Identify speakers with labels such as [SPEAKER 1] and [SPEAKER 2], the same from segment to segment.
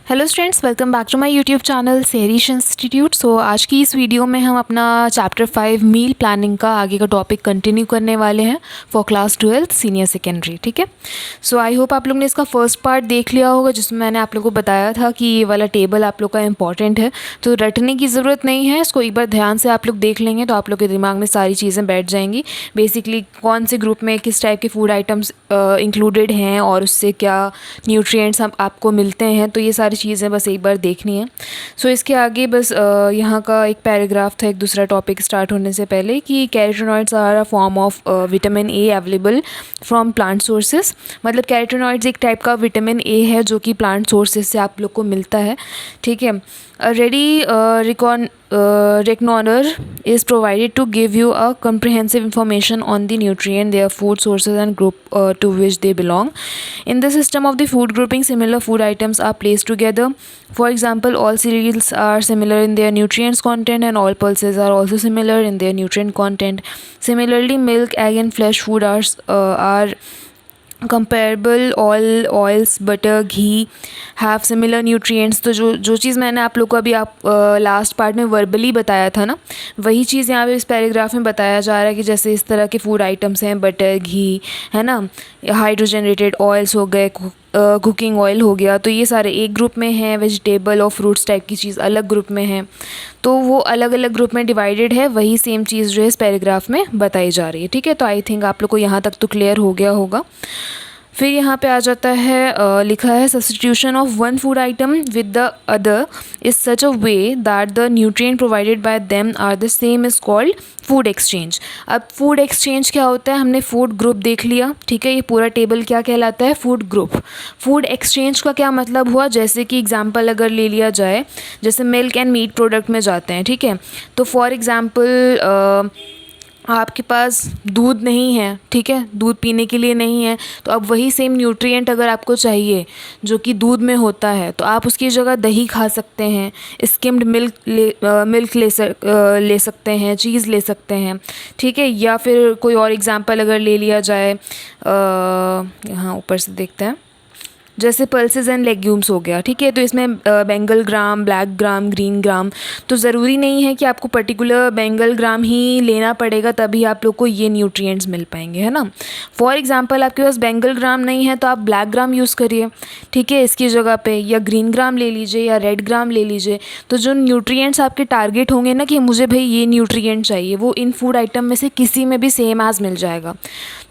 [SPEAKER 1] Hello students, welcome back to my YouTube channel Sehrish institute. So आज की इस video में हम अपना चैप्टर 5 मील प्लानिंग का आगे का टॉपिक कंटिन्यू करने वाले हैं for class 12th senior secondary. ठीक है, सो आई होप आप लोग ने इसका फर्स्ट पार्ट देख लिया होगा जिसमें मैंने आप लोगों को बताया था कि ये वाला टेबल आप लोग का इंपॉर्टेंट है, तो रटने की ज़रूरत नहीं है। इसको एक बार ध्यान से आप लोग देख लेंगे तो आप लोग के दिमाग में सारी चीज़ें बैठ जाएंगी। बेसिकली कौन से ग्रुप में किस टाइप के फूड आइटम्स इंक्लूडेड हैं और उससे क्या न्यूट्रिएंट्स आपको मिलते हैं, तो ये सारी चीज़ें बस एक बार देखनी है। सो इसके आगे बस यहाँ का एक पैराग्राफ था एक दूसरा टॉपिक स्टार्ट होने से पहले कि carotenoids are a form of vitamin A available from plant sources. मतलब कैरोटीनॉइड्स एक टाइप का विटामिन ए है जो कि प्लांट सोर्सेज से आप लोग को मिलता है। ठीक है, ready reckoner is provided to give you a comprehensive information on the nutrient, their food sources and group to which they belong. In the system of the food grouping, similar food items are placed together. For example, all cereals are similar in their nutrients content and all pulses are also similar in their nutrient content. Similarly, milk, egg and flesh food are comparable. All oils, butter, ghee have similar nutrients. तो जो चीज़ मैंने आप लोग को अभी last part में verbally बताया था ना, वही चीज़ यहाँ पे इस पैराग्राफ में बताया जा रहा है कि जैसे इस तरह के फूड आइटम्स हैं, बटर, घी है ना, हाइड्रोजनेटेड ऑयल्स हो गए, कुकिंग ऑयल हो गया, तो ये सारे एक ग्रुप में हैं। वेजिटेबल और फ्रूट्स टाइप की चीज़ अलग ग्रुप में है, तो वो अलग अलग ग्रुप में डिवाइडेड है। वही सेम चीज़ जो है इस पैराग्राफ में बताई जा रही है। ठीक है, तो आई थिंक आप लोग को यहाँ तक तो क्लियर हो गया होगा। फिर यहाँ पे आ जाता है, लिखा है substitution of one food item with the other is such a way that the nutrient provided by them are the same is called food exchange. अब फूड एक्सचेंज क्या होता है, हमने फूड ग्रुप देख लिया। ठीक है, ये पूरा टेबल क्या कहलाता है, फूड ग्रुप। फूड एक्सचेंज का क्या मतलब हुआ, जैसे कि एग्जांपल अगर ले लिया जाए, जैसे मिल्क एंड मीट प्रोडक्ट में जाते हैं। ठीक है, तो फॉर एग्जांपल आपके पास दूध नहीं है, ठीक है, दूध पीने के लिए नहीं है, तो अब वही सेम न्यूट्रिएंट अगर आपको चाहिए जो कि दूध में होता है, तो आप उसकी जगह दही खा सकते हैं, स्किम्ड मिल्क ले सकते हैं, चीज़ ले सकते हैं। ठीक है, या फिर कोई और एग्जांपल अगर ले लिया जाए, यहाँ ऊपर से देखते हैं, जैसे पल्सेस एंड लेग्यूम्स हो गया। ठीक है, तो इसमें बेंगल ग्राम, ब्लैक ग्राम, ग्रीन ग्राम, तो ज़रूरी नहीं है कि आपको पर्टिकुलर बेंगल ग्राम ही लेना पड़ेगा तभी आप लोग को ये न्यूट्रिएंट्स मिल पाएंगे, है ना। फॉर एग्जांपल आपके पास बेंगल ग्राम नहीं है तो आप ब्लैक ग्राम यूज़ करिए, ठीक है, इसकी जगह पे, या ग्रीन ग्राम ले लीजिए या रेड ग्राम ले लीजिए। तो जो न्यूट्रिएंट्स आपके टारगेट होंगे ना कि मुझे भाई ये न्यूट्रिएंट चाहिए, वो इन फूड आइटम में से किसी में भी सेम एज मिल जाएगा।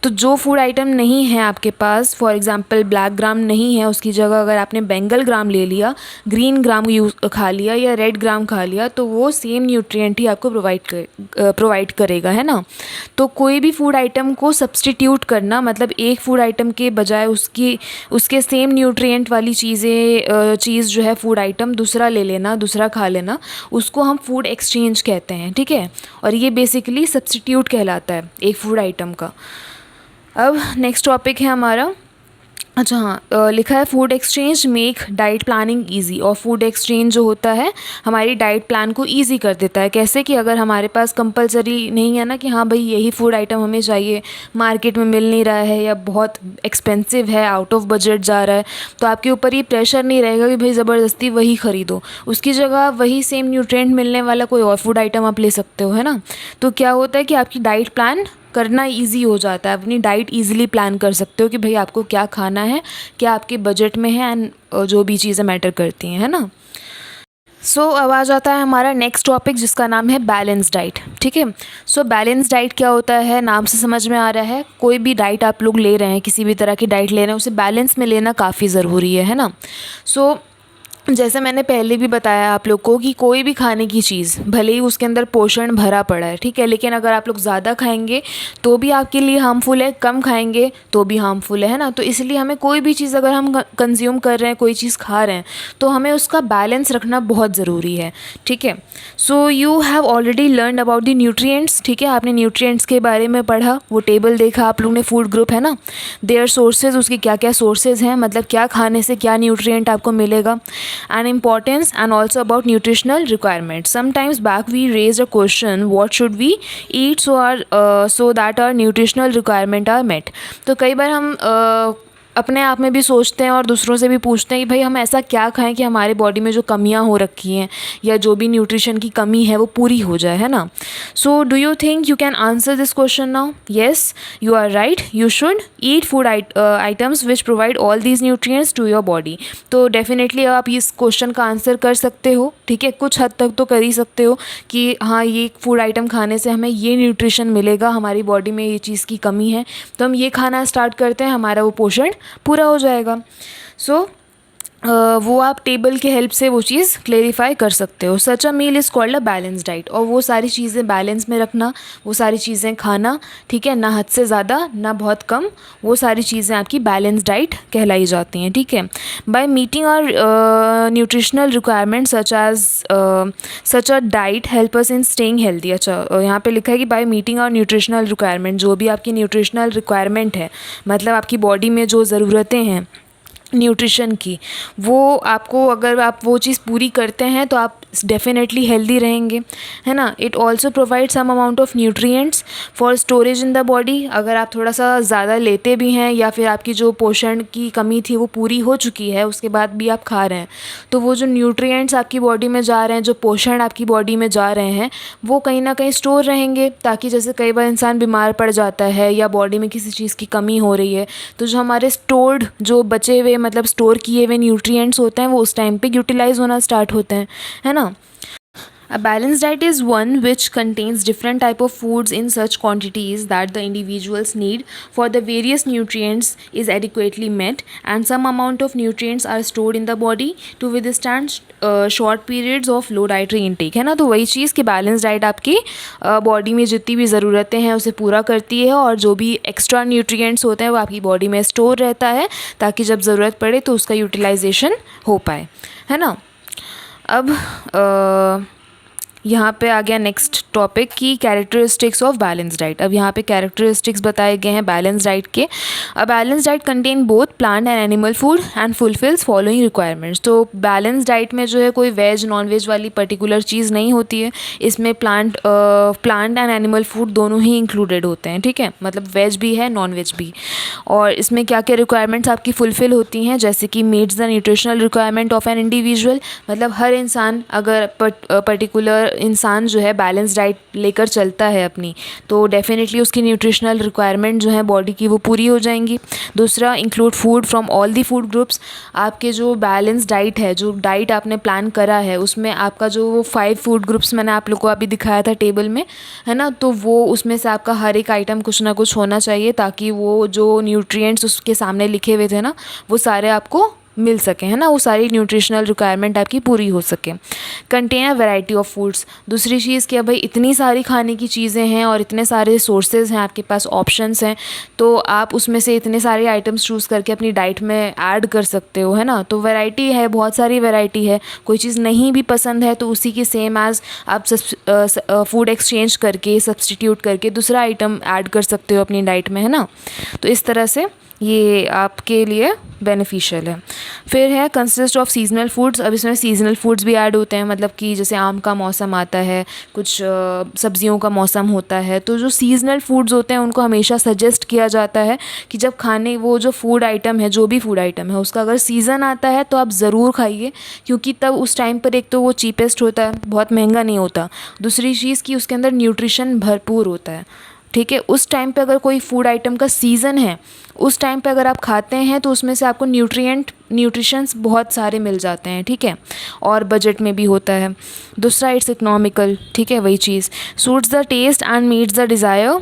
[SPEAKER 1] तो जो फूड आइटम नहीं है आपके पास, फॉर एग्जांपल ब्लैक ग्राम नहीं है, उसकी जगह अगर आपने बेंगल ग्राम ले लिया, ग्रीन ग्राम खा लिया या रेड ग्राम खा लिया, तो वो सेम न्यूट्रिएंट ही आपको प्रोवाइड करेगा, है ना। तो कोई भी फूड आइटम को सब्स्टिट्यूट करना, मतलब एक फूड आइटम के बजाय उसके सेम न्यूट्रिएंट वाली चीज़ जो है फूड आइटम दूसरा ले लेना, दूसरा खा लेना, उसको हम फूड एक्सचेंज कहते हैं। ठीक है, और ये बेसिकली सब्स्टिट्यूट कहलाता है एक फूड आइटम का। अब नेक्स्ट टॉपिक है हमारा, अच्छा हाँ, लिखा है food exchange make diet planning easy. और फूड एक्सचेंज जो होता है हमारी डाइट प्लान को इजी कर देता है। कैसे कि अगर हमारे पास कंपलसरी नहीं है ना कि हाँ भाई यही फूड आइटम हमें चाहिए, मार्केट में मिल नहीं रहा है या बहुत एक्सपेंसिव है, आउट ऑफ बजट जा रहा है, तो आपके ऊपर ये प्रेशर नहीं रहेगा कि भाई ज़बरदस्ती वही ख़रीदो। उसकी जगह वही सेम न्यूट्रिएंट मिलने वाला कोई और फूड आइटम आप ले सकते हो, है ना। तो क्या होता है कि आपकी डाइट प्लान करना इजी हो जाता है, अपनी डाइट इजीली प्लान कर सकते हो कि भाई आपको क्या खाना है, क्या आपके बजट में है, एंड जो भी चीज़ें मैटर करती हैं, है ना। सो अब आ जाता है हमारा नेक्स्ट टॉपिक जिसका नाम है बैलेंस डाइट। ठीक है, सो बैलेंस डाइट क्या होता है, नाम से समझ में आ रहा है, कोई भी डाइट आप लोग ले रहे हैं, किसी भी तरह की डाइट ले रहे हैं, उसे बैलेंस में लेना काफ़ी ज़रूरी है ना। सो जैसे मैंने पहले भी बताया आप लोग को कि कोई भी खाने की चीज़ भले ही उसके अंदर पोषण भरा पड़ा है, ठीक है, लेकिन अगर आप लोग ज़्यादा खाएंगे तो भी आपके लिए हार्मफुल है, कम खाएंगे तो भी हार्मफुल है ना। तो इसलिए हमें कोई भी चीज़ अगर हम कंज्यूम कर रहे हैं, कोई चीज़ खा रहे हैं, तो हमें उसका बैलेंस रखना बहुत ज़रूरी है। ठीक है, so you have already learn about the nutrients. ठीक है, आपने न्यूट्रिएंट्स के बारे में पढ़ा, वो टेबल देखा आप लोग ने, फूड ग्रुप है ना, देयर सोर्सेज, उसके क्या क्या सोर्सेज हैं, मतलब क्या खाने से क्या न्यूट्रिएंट आपको मिलेगा, and importance, and also about nutritional requirements. Sometimes back we raised a question, what should we eat so that our nutritional requirement are met. तो कई बार हम अपने आप में भी सोचते हैं और दूसरों से भी पूछते हैं कि भाई हम ऐसा क्या खाएं कि हमारे बॉडी में जो कमियां हो रखी हैं या जो भी न्यूट्रिशन की कमी है वो पूरी हो जाए, है ना. So do you think you can answer this question now? Yes, you are right. You should eat food items which provide all these nutrients to your body. तो डेफिनेटली आप इस क्वेश्चन का आंसर कर सकते हो, ठीक है. कुछ हद तक तो कर ही सकते हो कि हाँ, ये फूड आइटम खाने से हमें ये न्यूट्रिशन मिलेगा, हमारी बॉडी में ये चीज़ की कमी है तो हम ये खाना स्टार्ट करते हैं, हमारा वो पोषण पूरा हो जाएगा. सो वो आप टेबल के हेल्प से वो चीज़ क्लेरिफाई कर सकते हो. Such a meal is called a balance diet. और वो सारी चीज़ें बैलेंस में रखना, वो सारी चीज़ें खाना, ठीक है, ना हद से ज़्यादा ना बहुत कम, वो सारी चीज़ें आपकी बैलेंस डाइट कहलाई जाती हैं, ठीक है. By meeting our nutritional requirement such a diet help us in staying healthy. अच्छा, यहाँ पे लिखा है कि by meeting our nutritional requirement, जो भी आपकी न्यूट्रिशनल रिक्वायरमेंट है, मतलब आपकी बॉडी में जो ज़रूरतें हैं न्यूट्रिशन की, वो आपको, अगर आप वो चीज़ पूरी करते हैं तो आप डेफिनेटली हेल्दी रहेंगे, है ना. It also provide some amount of nutrients for storage in the body. अगर आप थोड़ा सा ज़्यादा लेते भी हैं या फिर आपकी जो पोषण की कमी थी वो पूरी हो चुकी है, उसके बाद भी आप खा रहे हैं, तो वो जो न्यूट्रिएंट्स आपकी बॉडी में जा रहे हैं, जो पोषण आपकी बॉडी में जा रहे हैं, वो कहीं ना कहीं स्टोर रहेंगे, ताकि जैसे कई बार इंसान बीमार पड़ जाता है या बॉडी में किसी चीज़ की कमी हो रही है, तो जो हमारे स्टोर्ड, जो बचे हुए, मतलब स्टोर किए हुए न्यूट्रिएंट्स होते हैं, वो उस टाइम पे यूटिलाइज होना स्टार्ट होते हैं, है ना. A balanced diet is one which contains different type of foods in such quantities that the individuals need for the various nutrients is adequately met, and some amount of nutrients are stored in the body to withstand short periods of low dietary intake, है ना. तो वही चीज़ कि balance diet आपकी body में जितनी भी ज़रूरतें हैं उसे पूरा करती है, और जो भी एक्स्ट्रा न्यूट्रिएंट्स होते हैं वो आपकी बॉडी में स्टोर रहता है, ताकि जब ज़रूरत पड़े तो उसका यूटिलाइजेशन हो पाए, है ना. अब यहाँ पे आ गया नेक्स्ट टॉपिक की कैरेक्टरिस्टिक्स ऑफ बैलेंस डाइट. अब यहाँ पे कैरेक्टरिस्टिक्स बताए गए हैं बैलेंस डाइट के. अ balance diet contain both plant and animal food and fulfils following requirements. तो बैलेंस डाइट में जो है कोई वेज नॉन वेज वाली पर्टिकुलर चीज़ नहीं होती है, इसमें प्लांट एंड एनिमल फूड दोनों ही इंक्लूडेड होते हैं, ठीक है, मतलब वेज भी है नॉन वेज भी. और इसमें क्या क्या रिक्वायरमेंट्स आपकी फुलफ़िल होती हैं, जैसे कि meets the nutritional requirement of an individual. मतलब हर इंसान, अगर पर्टिकुलर इंसान जो है बैलेंस डाइट लेकर चलता है अपनी, तो डेफिनेटली उसकी न्यूट्रिशनल रिक्वायरमेंट जो है बॉडी की वो पूरी हो जाएंगी. दूसरा, include food from all the food groups. आपके जो बैलेंस डाइट है, जो डाइट आपने प्लान करा है, उसमें आपका जो 5 फूड ग्रुप्स मैंने आप लोग को अभी दिखाया था टेबल में, है ना, तो वो उसमें से आपका हर एक आइटम कुछ ना कुछ होना चाहिए, ताकि वो जो न्यूट्रिएंट्स उसके सामने लिखे हुए थे ना, वो सारे आपको मिल सकें, है ना, वो सारी न्यूट्रिशनल रिक्वायरमेंट आपकी पूरी हो सके. Contain a variety of foods. दूसरी चीज़ क्या भाई, इतनी सारी खाने की चीज़ें हैं और इतने सारे सोर्सेज हैं आपके पास, ऑप्शंस हैं, तो आप उसमें से इतने सारे आइटम्स चूज़ करके अपनी डाइट में ऐड कर सकते हो, है ना. तो वैरायटी है, बहुत सारी वैरायटी है. कोई चीज़ नहीं भी पसंद है तो उसी की सेम एज़ आप फूड एक्सचेंज करके, सब्सटीट्यूट करके दूसरा आइटम ऐड कर सकते हो अपनी डाइट में, है ना. तो इस तरह से ये आपके लिए बेनिफिशियल है. फिर है कंसिस्ट ऑफ सीजनल फूड्स. अब इसमें सीजनल फूड्स भी ऐड होते हैं, मतलब कि जैसे आम का मौसम आता है, कुछ सब्जियों का मौसम होता है, तो जो सीजनल फूड्स होते हैं उनको हमेशा सजेस्ट किया जाता है कि जब खाने, वो जो फूड आइटम है, जो भी फूड आइटम है, उसका अगर सीज़न आता है तो आप ज़रूर खाइए, क्योंकि तब उस टाइम पर एक तो वो चीपेस्ट होता है, बहुत महंगा नहीं होता. दूसरी चीज़ कि उसके अंदर न्यूट्रिशन भरपूर होता है, ठीक है. उस टाइम पे अगर कोई फूड आइटम का सीज़न है, उस टाइम पे अगर आप खाते हैं तो उसमें से आपको न्यूट्रिशंस बहुत सारे मिल जाते हैं, ठीक है, और बजट में भी होता है. दूसरा, इट्स इकोनॉमिकल, ठीक है, वही चीज़. Suits the taste and meets the desire.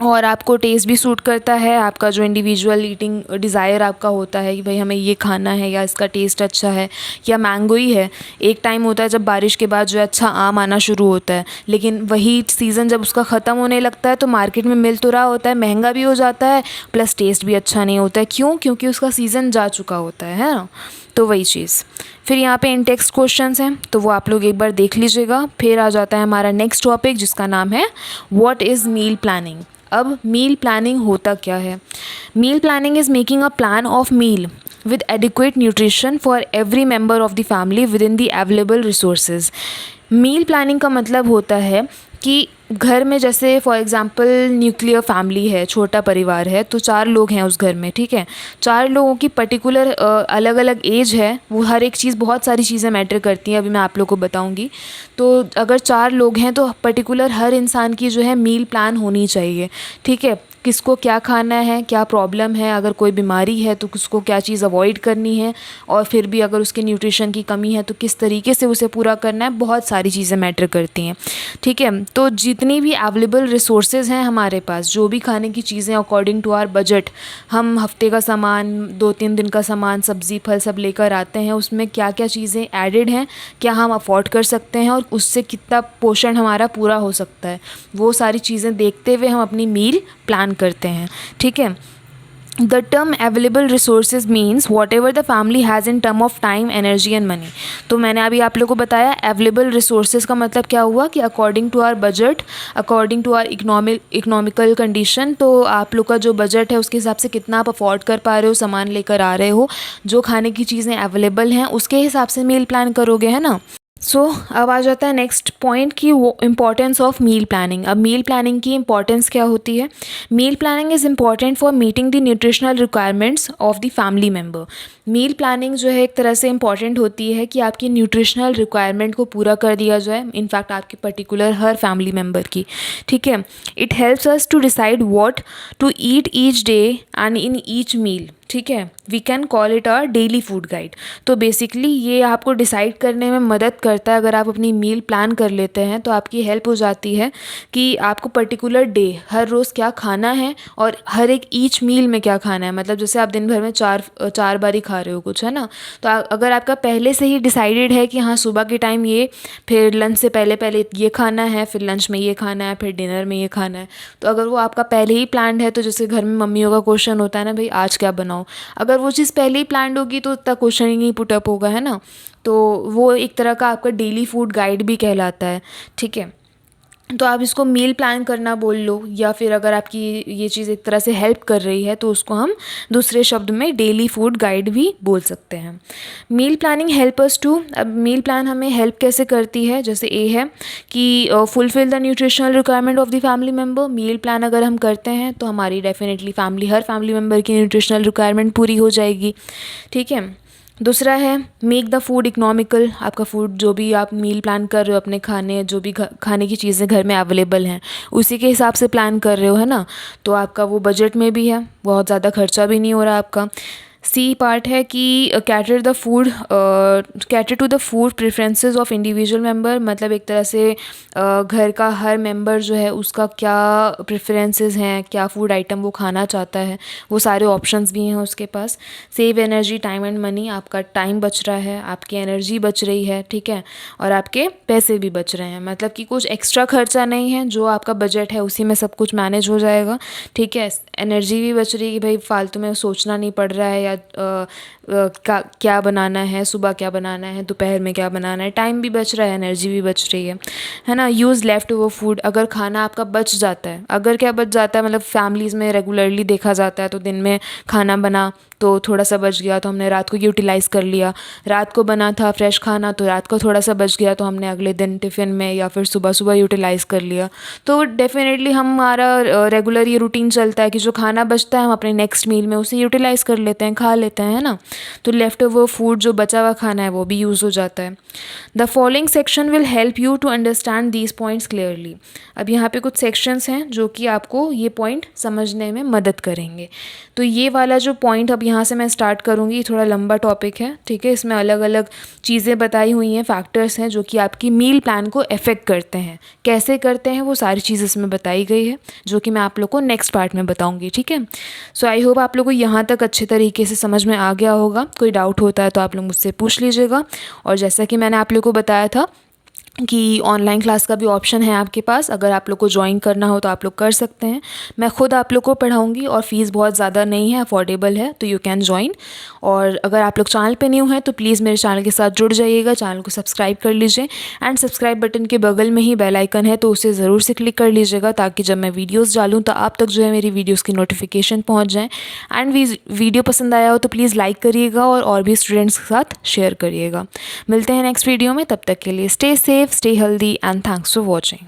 [SPEAKER 1] और आपको टेस्ट भी सूट करता है, आपका जो इंडिविजुअल ईटिंग डिज़ायर आपका होता है कि भाई हमें ये खाना है, या इसका टेस्ट अच्छा है, या मैंगो ही है. एक टाइम होता है जब बारिश के बाद जो है अच्छा आम आना शुरू होता है, लेकिन वही सीज़न जब उसका ख़त्म होने लगता है तो मार्केट में मिल तो रहा होता है, महंगा भी हो जाता है, प्लस टेस्ट भी अच्छा नहीं होता है. क्यों? क्योंकि उसका सीज़न जा चुका होता है ना. तो वही चीज़. फिर यहाँ पे इन टेक्स्ट क्वेश्चंस हैं, तो वो आप लोग एक बार देख लीजिएगा. फिर आ जाता है हमारा नेक्स्ट टॉपिक, जिसका नाम है व्हाट इज़ मील प्लानिंग. अब मील प्लानिंग होता क्या है? Meal planning is making a plan of meal with adequate nutrition for every member of the family within the available resources. Meal planning का मतलब होता है कि घर में जैसे फॉर एग्ज़ाम्पल न्यूक्लियर फैमिली है, छोटा परिवार है, तो 4 लोग हैं उस घर में, ठीक है। 4 लोगों की पर्टिकुलर अलग अलग एज है, वो हर एक चीज़, बहुत सारी चीज़ें मैटर करती हैं, अभी मैं आप लोग को बताऊंगी। तो अगर 4 लोग हैं तो पर्टिकुलर हर इंसान की जो है मील प्लान होनी चाहिए, ठीक है। किसको क्या खाना है, क्या प्रॉब्लम है, अगर कोई बीमारी है तो उसको क्या चीज़ अवॉइड करनी है, और फिर भी अगर उसके न्यूट्रिशन की कमी है तो किस तरीके से उसे पूरा करना है, बहुत सारी चीज़ें मैटर करती हैं, ठीक है। तो जितनी भी अवेलेबल रिसोर्सेज हैं हमारे पास, जो भी खाने की चीज़ें अकॉर्डिंग टू आवर बजट, हम हफ्ते का सामान, 2-3 दिन का सामान, सब्ज़ी फल सब लेकर आते हैं, उसमें क्या क्या चीज़ें एडेड हैं, क्या हम अफोर्ड कर सकते हैं और उससे कितना पोषण हमारा पूरा हो सकता है, वो सारी चीज़ें देखते हुए हम अपनी मील प्लान करते हैं, ठीक है। The term available resources means whatever the family has in term of time, energy and money। तो मैंने अभी आप लोगों को बताया available resources का मतलब क्या हुआ कि according to our budget, according to our economical condition, तो आप लोग का जो बजट है उसके हिसाब से कितना आप अफोर्ड कर पा रहे हो, सामान लेकर आ रहे हो, जो खाने की चीज़ें अवेलेबल हैं उसके हिसाब से मील प्लान करोगे, है ना। अब आ जाता है नेक्स्ट पॉइंट कि वो इम्पॉर्टेंस ऑफ मील प्लानिंग। अब मील प्लानिंग की इम्पॉर्टेंस क्या होती है। Meal planning is important for meeting the nutritional requirements of the family member. Meal planning जो है एक तरह से इम्पॉर्टेंट होती है कि आपकी न्यूट्रिशनल रिक्वायरमेंट को पूरा कर दिया जाए, इनफैक्ट आपके पर्टिकुलर हर फैमिली मेम्बर की, ठीक है। It helps us to decide what to eat each day and in each meal, ठीक है। We can call it our daily food guide. तो बेसिकली ये आपको डिसाइड करने में मदद करता है। अगर आप अपनी मील प्लान कर लेते हैं तो आपकी हेल्प हो जाती है कि आपको पर्टिकुलर डे, हर रोज़ क्या खाना है और हर एक ईच मील में क्या खाना है। मतलब जैसे आप दिन भर में चार बार ही खा रहे हो कुछ, है ना, तो अगर आपका पहले से ही डिसाइडेड है कि हाँ सुबह के टाइम ये, फिर लंच से पहले ये खाना है, फिर लंच में ये खाना है, फिर डिनर में ये खाना है, तो अगर वो आपका पहले ही प्लान्ड है, तो जैसे घर में मम्मियों का क्वेश्चन होता है ना, भाई आज क्या बनाओ, अगर वो चीज़ पहले ही प्लान्ड होगी तो उतना क्वेश्चन ही नहीं पुटअप होगा, है ना। तो वो एक तरह का आपका डेली फूड गाइड भी कहलाता है, ठीक है। तो आप इसको मील प्लान करना बोल लो, या फिर अगर आपकी ये चीज़ एक तरह से हेल्प कर रही है तो उसको हम दूसरे शब्द में डेली फूड गाइड भी बोल सकते हैं। Meal planning help us to, अब मील प्लान हमें हेल्प कैसे करती है, जैसे ए है कि fulfil the nutritional requirement of the family member. Meal plan अगर हम करते हैं तो हमारी डेफिनेटली हर फैमिली मेम्बर की न्यूट्रिशनल रिक्वायरमेंट पूरी हो जाएगी, ठीक है। दूसरा है मेक द फूड इकोनॉमिकल। आपका फूड जो भी आप मील प्लान कर रहे हो, अपने खाने जो भी खाने की चीज़ें घर में अवेलेबल हैं उसी के हिसाब से प्लान कर रहे हो, है ना, तो आपका वो बजट में भी है, बहुत ज़्यादा खर्चा भी नहीं हो रहा आपका। सी पार्ट है कि cater to the food preferences of individual member. मतलब एक तरह से घर का हर मेंबर जो है उसका क्या प्रेफरेंसेस हैं, क्या फूड आइटम वो खाना चाहता है, वो सारे ऑप्शंस भी हैं उसके पास। Save energy, time and money. आपका टाइम बच रहा है, आपकी एनर्जी बच रही है, ठीक है, और आपके पैसे भी बच रहे हैं। मतलब कि कुछ एक्स्ट्रा खर्चा नहीं है, जो आपका बजट है उसी में सब कुछ मैनेज हो जाएगा, ठीक है। एनर्जी भी बच रही है कि भाई फालतू में सोचना नहीं पड़ रहा है, या क्या बनाना है, सुबह क्या बनाना है, दोपहर में क्या बनाना है। टाइम भी बच रहा है, एनर्जी भी बच रही है ना। Use left over food. अगर खाना आपका बच जाता है, अगर क्या बच जाता है, मतलब फैमिलीज़ में रेगुलरली देखा जाता है, तो दिन में खाना बना तो थोड़ा सा बच गया तो हमने रात को यूटिलाइज़ कर लिया। रात को बना था फ्रेश खाना तो रात को थोड़ा सा बच गया तो हमने अगले दिन टिफ़िन में या फिर सुबह सुबह यूटिलाइज़ कर लिया। तो डेफिनेटली हमारा रेगुलर ये रूटीन चलता है कि जो खाना बचता है हम अपने नेक्स्ट मील में उसे यूटिलाइज़ कर लेते हैं, खा लेते हैं, है ना। तो लेफ्ट ओवर फूड, जो बचा हुआ खाना है, वो भी यूज़ हो जाता है। The following section will help you to understand these points clearly. अब यहाँ पे कुछ सेक्शंस हैं जो कि आपको ये पॉइंट समझने में मदद करेंगे। तो ये वाला जो पॉइंट अब यहाँ से मैं स्टार्ट करूँगी, थोड़ा लंबा टॉपिक है, ठीक है। इसमें अलग अलग चीज़ें बताई हुई हैं, फैक्टर्स हैं जो कि आपकी मील प्लान को अफेक्ट करते हैं। कैसे करते हैं वो सारी चीज़ इसमें बताई गई है, जो कि मैं आप लोग को नेक्स्ट पार्ट में बताऊँगी, ठीक है। सो आई होप आप लोग को यहाँ तक अच्छे तरीके से समझ में आ गया होगा। कोई डाउट होता है तो आप लोग मुझसे पूछ लीजिएगा। और जैसा कि मैंने आप लोग को बताया था कि ऑनलाइन क्लास का भी ऑप्शन है आपके पास, अगर आप लोग को ज्वाइन करना हो तो आप लोग कर सकते हैं। मैं खुद आप लोग को पढ़ाऊंगी और फ़ीस बहुत ज़्यादा नहीं है, अफोर्डेबल है, तो यू कैन ज्वाइन। और अगर आप लोग चैनल पे न्यू हैं तो प्लीज़ मेरे चैनल के साथ जुड़ जाइएगा, चैनल को सब्सक्राइब कर लीजिए। एंड सब्सक्राइब बटन के बगल में ही बेल आइकन है, तो उसे ज़रूर से क्लिक कर लीजिएगा, ताकि जब मैं वीडियोज़ डालूँ तो आप तक जो है मेरी वीडियोज़ की नोटिफिकेशन पहुँच जाएँ। एंड वीडियो पसंद आया हो तो प्लीज़ लाइक करिएगा और भी स्टूडेंट्स के साथ शेयर करिएगा। मिलते हैं नेक्स्ट वीडियो में, तब तक के लिए stay safe, stay healthy and thanks for watching.